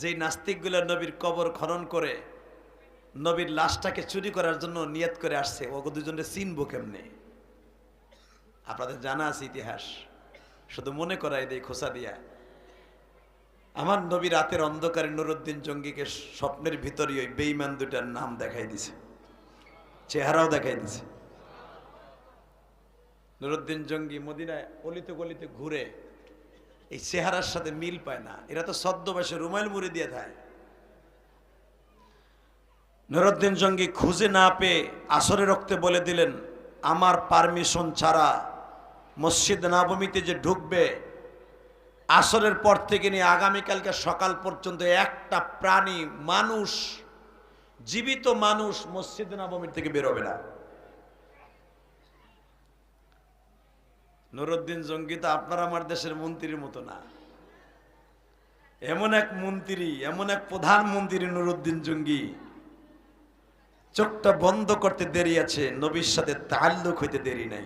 যেই নাস্তিকগুলো নবীর কবর খনন করে নবীর লাশটাকে চুরি করার জন্য নিয়ত করে আসছে, ও দুজনে চিনবো কেমনে? আপনাদের জানা আছে ইতিহাস, শুধু মনে করাই দেই খোসা দিয়া। আমার নবী রাতের অন্ধকারে নুরুদ্দিন জঙ্গিকে স্বপ্নের ভিতরই ওই বেঈমান দুটার নাম দেখাই দিছে, চেহারাও দেখাই দিছে। নুরুদ্দিন জঙ্গি মদিনায় অলিতে গলিতে ঘুরে, এই চেহারার সাথে মিল পায় না। এরা তো ছদ্মবেশে রুমাইল মুড়ি দিয়ে থাকে। নুরুদ্দিন জঙ্গি খুঁজে না পেয়ে আসরে রক্তে বলে দিলেন, আমার পারমিশন ছাড়া মসজিদ নববীতে যে ঢুকবে, আসরের পর থেকে নিয়ে আগামীকালকে সকাল পর্যন্ত একটা প্রাণী, মানুষ, জীবিত মানুষ মসজিদ নববীর থেকে বেরোবে না। নুরুদ্দিন জঙ্গি তো আপনার আমার দেশের মন্ত্রীর মতো না। এমন এক মন্ত্রী, এমন এক প্রধানমন্ত্রী নুরুদ্দিন জঙ্গি, চোখটা বন্ধ করতে দেরি আছে, নবীর সাথে তাল্লুক হইতে দেরি নাই।